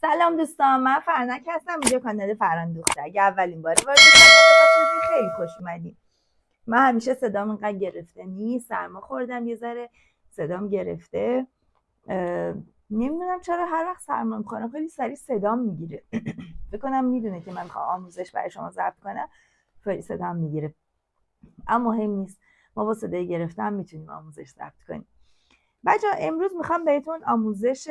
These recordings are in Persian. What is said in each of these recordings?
سلام دوستان، من فرنک هستم. اینجا کانال فران دختر. اگه اولین باری وارد کانال باشید خیلی خوش اومدین. من همیشه صدام اینقدر گرفته نیست، سرما خوردم یه ذره صدام گرفته. نمیدونم چرا هر وقت سرما میخورم خیلی سریع صدام میگیره. فکر کنم میدونه که من میخوام آموزش برای شما ضبط کنم، خیلی صدام میگیره. اما مهم نیست، ما با صدای گرفتم میتونیم آموزش ضبط کنیم. بچه‌ها امروز میخوام بهتون آموزش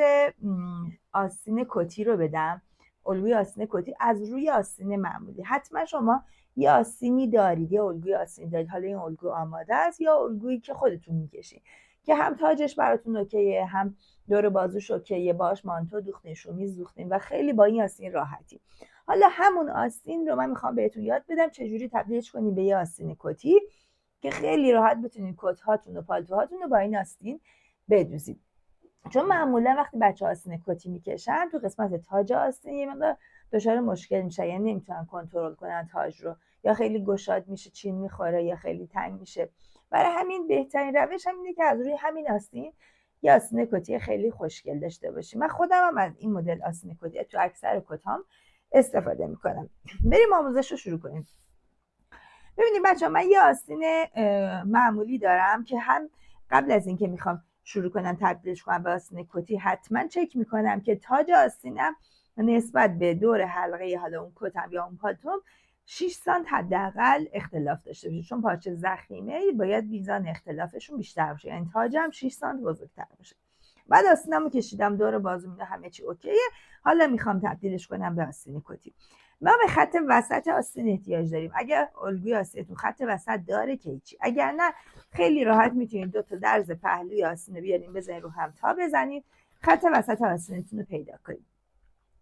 آستین کتی رو بدم. الگوی آستین کتی از روی آستین معمولی. حتما شما یه آستینی دارید، یه الگوی آستین دارید. حالا این الگو آماده است یا الگویی که خودتون میکشین که هم تاجش براتون اوکیه، هم دور بازوش اوکیه، باش مانتو دوختین، شومیز دوختین و خیلی با این آستین راحتی. حالا همون آستین رو من میخوام بهتون یاد بدم چجوری تبدیلش کنید به یه آستین کتی که خیلی راحت بتونید کت هاتون و پالتوهاتون رو با این آستین بدوزید. چون معمولا وقتی بچه آستین کتی میکشن تو قسمت تاج آستین یه مقدار دچار مشکل میشه، یعنی نمیتونن کنترل کنن تاج رو، یا خیلی گشاد میشه چین میخوره یا خیلی تنگ میشه. برای همین بهترین روش اینه که از روی همین آستین یه آستین کتی خیلی خوشگل داشته باشیم. من خودم هم از این مدل آستین کتی تو اکثر کتام استفاده میکنم. بریم آموزش رو شروع کنیم. ببینید بچه من یه آستین معمولی دارم که هم قبل از اینکه میخوام شروع کنم تبدیلش کنم به آستین کتی حتما چک میکنم که تاج آستینم نسبت به دور حلقه حالا اون کتم یا اون پالتوم 6 سانت حداقل اختلاف داشته باشه، چون پارچه ضخیمه باید میزان اختلافشون بیشتر باشه، یعنی تاجم 6 سانت بزرگتر باشه. بعد آستینمو کشیدم دور بازو، میده همه چی اوکیه. حالا میخوام تبدیلش کنم به آستین کتی. ما به خط وسط آستین احتیاج داریم. اگر الگوی آستینتون خط وسط داره که هیچی، اگر نه خیلی راحت میتونید دو تا درز پهلوی آستین رو بیارین بزنین رو هم تا بزنید خط وسط آستینتون رو پیدا کنید.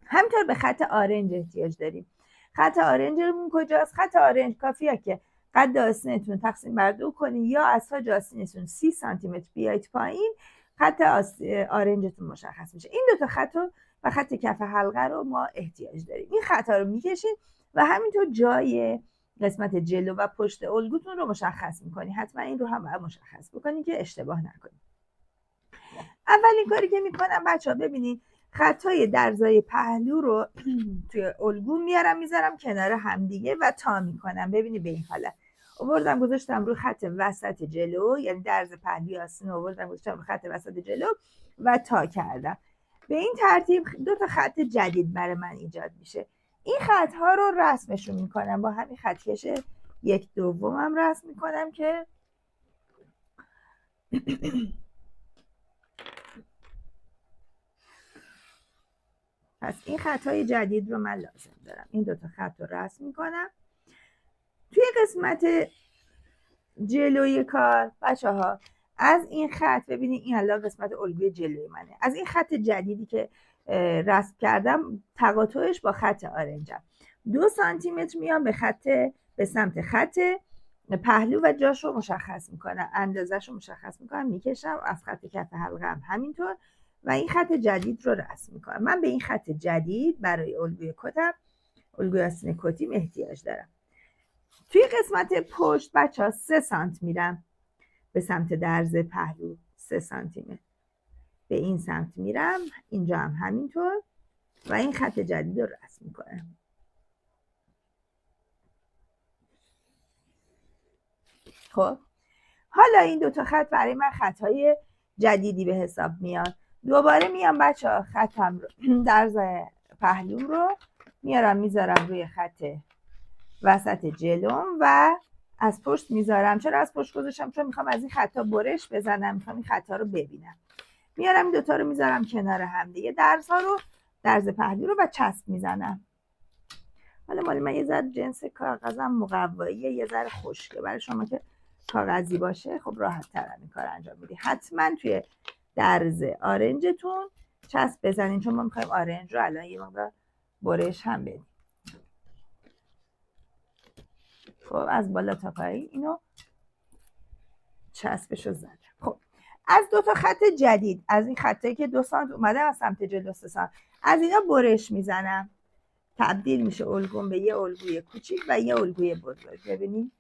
همینطور به خط آرنج احتیاج داریم. خط آرنجمون کجاست؟ خط آرنج کافیه که قد آستینتون تقسیم بر 2 کنید یا از تاج آستینتون 30 سانتی متر بیاید پایین، خط آرنجتون مشخص میشه. این دو تا خط و خط کف حلقه رو ما احتیاج داریم. این خطا رو میکشید و همینطور جای قسمت جلو و پشت الگوتون رو مشخص میکنید. حتما این رو هم باید مشخص بکنید که اشتباه نکنید. اولین کاری که میکنم بچه‌ها ببینید خطای درزای پهلو رو توی الگو میارم میذارم کنار همدیگه و تا میکنم. ببینید به این حالت آوردم گذاشتم روی خط وسط جلو، یعنی درز پهلوی آستین آوردم گذاشتم روی خط وسط جلو و تا کردم. به این ترتیب 2 تا خط جدید برای من ایجاد میشه. این خط ها رو رسمشون میکنم با همین خط کش 1/2 هم رسم میکنم که پس این خطای جدید رو من لازم دارم. این 2 تا خط رو رسم میکنم. توی قسمت جلوی کار بچه ها از این خط ببینید، این الان قسمت الگوی جلوی منه. از این خط جدیدی که رسم کردم تقاطعش با خط آرنجم 2 سانتی متر میام به سمت خط پهلو و جاش رو مشخص میکنم، اندازش رو مشخص میکنم، میکشم از خط کف حلقه هم همینطور و این خط جدید رو رسم میکنم. من به این خط جدید برای الگوی کتم، الگوی آستین کتیم احتیاج دارم. توی قسمت پشت بچه ها 3 سانت میرم به سمت درز پهلو، 3 سانتی متر به این سمت میرم، اینجا هم همینطور و این خط جدید رو رسم میکنم. خب حالا این 2 تا خط برای من خطهای جدیدی به حساب میاد. دوباره میام بچه ها خطم رو درز پهلو رو میارم میذارم روی خط وسط جلوم و از پشت میذارم. چرا از پشت گذاشتم؟ چون میخوام از این خطا برش بزنم، میخوام این خطا رو ببینم. میارم این 2 تا رو میذارم کنار هم دیگه، درز پهلو رو و چسب میزنم. حالا مال من یه ذره جنس کاغذم مقواییه، یه ذره خشکه. برای شما که کاغذی باشه خب راحت تر این کار انجام میدی. حتما توی درز آرنجتون چسب بزنین، چون ما میخوایم آرنج رو الان یه مقدار برش هم بدیم. خب از بالا تا پایین اینو چسبشو زدم. خب از 2 تا خط جدید، از این خطایی که 2 سانت اومده از سمت جلو 3 سانت، از اینا برش میزنم. تبدیل میشه الگوم به یه الگوی کوچیک و یه الگوی بزرگ. ببینید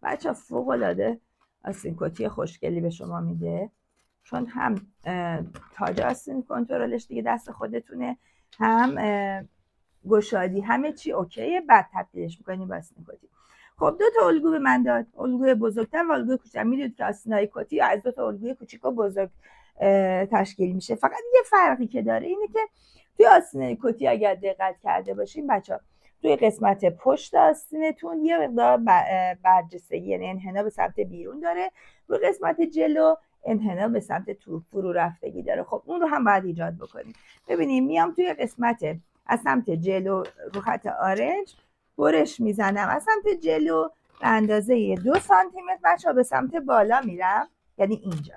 بچه فوق العاده آستین کتی خوشگلی به شما میده، چون هم تاج آستین کنترلش دیگه دست خودتونه، هم گشادی، همه چی اوکیه. بعد تبدیلش میکنیم به آستین کتی. خب 2 تا الگو به من داد، الگوی بزرگتر و الگوی کوچکتر. میدونید که آستینای کتی از 2 تا الگوی کوچیک و بزرگ تشکیل میشه. فقط یه فرقی که داره اینه که توی آستینای کتی اگر دقت کرده باشین بچه‌ها، توی قسمت پشت آستینتون یه مقدار برجستگی، یعنی انحنا به سمت بیرون داره، روی قسمت جلو انحنا به سمت تو فرو رفتگی داره. خب اون رو هم باید ایجاد بکنیم. ببینیم میام توی قسمت از سمت جلو رو خط آرنج برش میزنم، از سمت جلو به اندازه 2 سانتی متر بچه‌ها به سمت بالا میرم، یعنی اینجا.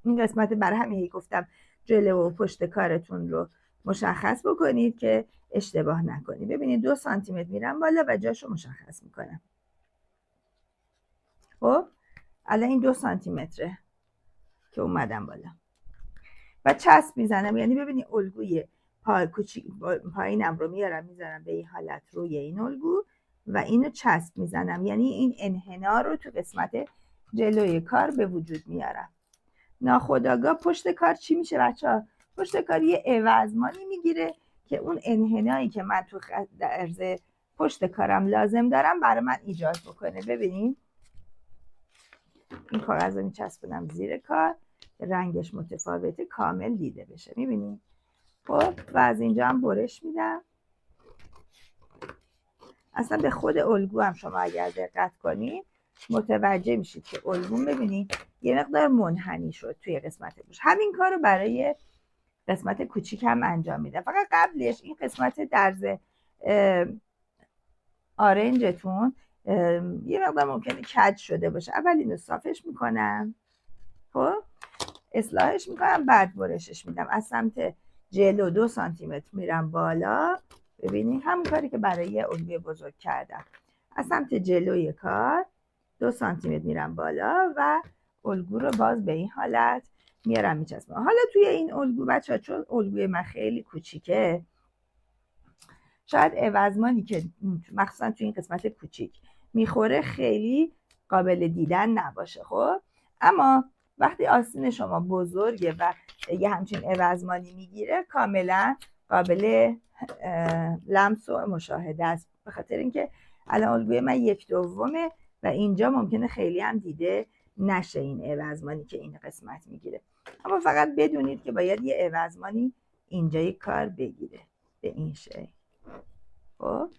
این قسمت برای همین گفتم جلو و پشت کارتون رو مشخص بکنید که اشتباه نکنید. ببینید 2 سانتی متر میرم بالا و جاشو مشخص میکنم. خب الان این 2 سانتی متره که اومدم بالا و چسب میزنم، یعنی ببینید الگوی پایینم رو میذارم به این حالت روی این الگو و اینو چسب میزنم، یعنی این انحنا رو تو قسمت جلوی کار به وجود میارم. ناخودآگاه پشت کار چی میشه بچه‌ها؟ پشت کار یه عوضمانی میگیره که اون انحنایی که من تو عرض پشت کارم لازم دارم برای من ایجاد بکنه. ببینید این کاغذ رو میچسبونم زیر کار، رنگش متفاوته، کامل دیده بشه. میبینید؟ خب و از اینجا هم برش میدم. اصلا به خود الگو هم شما اگر دقت کنید متوجه میشید که الگو ببینید یه مقدار منحنی شد توی قسمت پشت. همین کار رو برای قسمت کوچیک هم انجام میدم. فقط قبلش این قسمت درز آرنجتون یه مقدار ممکنه کج شده باشه. اول اینو صافش میکنم، خب اصلاحش میکنم، بعد برشش میدم. از سمت جلو 2 سانتی متر میرم بالا. ببینید همون کاری که برای الگوی بزرگ کردم. از سمت جلوی کار 2 سانتی متر میرم بالا و الگو رو باز به این حالت میارم میچسبم. حالا توی این الگو بچه‌ها چون الگوی من خیلی کوچیکه، شاید عوضمانی که مخصوصا توی این قسمت کوچیک میخوره خیلی قابل دیدن نباشه. خب اما وقتی آستین شما بزرگه و یه همچین عوضمانی میگیره کاملا قابل لمس و مشاهده است، به خاطر اینکه الان الگوی من 1/2 و اینجا ممکنه خیلی هم دیده نشه این عوضمانی که این قسمت میگیره. اما فقط بدونید که باید یه عوضمانی اینجای کار بگیره به این شکل. خب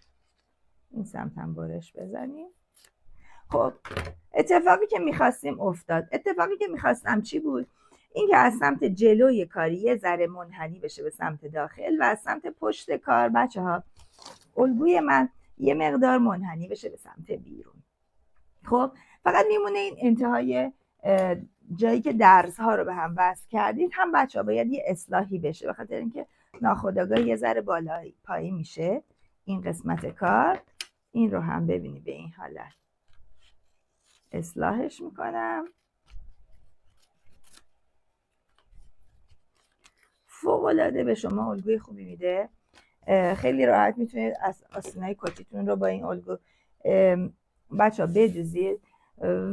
این سمت هم برش بزنیم. خب اتفاقی که میخواستیم افتاد. اتفاقی که میخواستم چی بود؟ این که از سمت جلوی کار یه ذره منحنی بشه به سمت داخل و از سمت پشت کار بچه‌ها الگوی من یه مقدار منحنی بشه به سمت بیرون. خب فقط میمونه این انتهای جایی که درزها رو به هم وصل کردید هم بچه‌ها باید یه اصلاحی بشه، به خاطر اینکه ناخودآگاه یه ذره بالا پایین میشه این قسمت کار. این رو هم ببینید به این حالت اصلاحش میکنم. فوق العاده به شما الگوی خوبی میده. خیلی راحت میتونید از آستینای کتیتون رو با این الگو بچه‌ها بدوزید.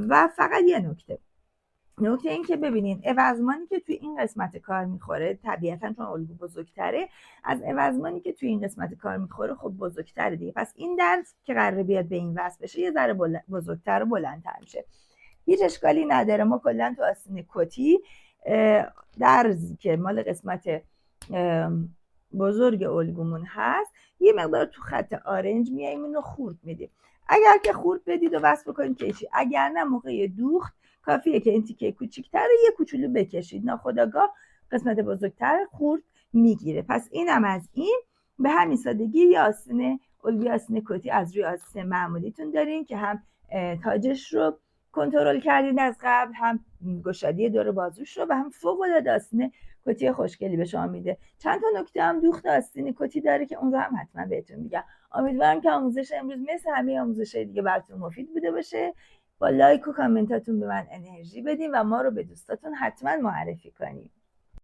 و فقط یه نکته این که ببینید عوضمانی که توی این قسمت کار میخوره طبیعتا چون الگو بزرگتره از عوضمانی که توی این قسمت کار میخوره خب بزرگتره دیگه، پس این درز که قراره بیاد به این وصل بشه یه ذره بزرگتر و بلندتر میشه. هیچ اشکالی نداره. ما کلا تو آستین کتی درزی که مال قسمت بزرگ الگومون هست یه مقدار تو خط آرنج میایم اینو خورد میدیم. اگر که خورد بدید و وصل بکنید که چی، اگر نه موقع دوخت کافیه که این تیکه کوچیک‌تر یه کوچولو بکشید، ناخودآگاه قسمت بزرگتر خورد میگیره. پس اینم از این. به همین سادگی یه آستین الگوی آستین کتی از روی آستین معمولیتون دارین که هم تاجش رو کنترل کردین از قبل، هم گشادی دور بازوش رو و هم فوق العاده آستین کتی خوشگلی به شما میده. چند تا نکته هم دوخت آستین کتی داره که اون رو هم حتما بهتون میگم. امیدوارم که آموزش امروز مثل همه آموزش‌های دیگه براتون مفید بوده باشه. با لایک و کامنتاتون به من انرژی بدین و ما رو به دوستاتون حتما معرفی کنین.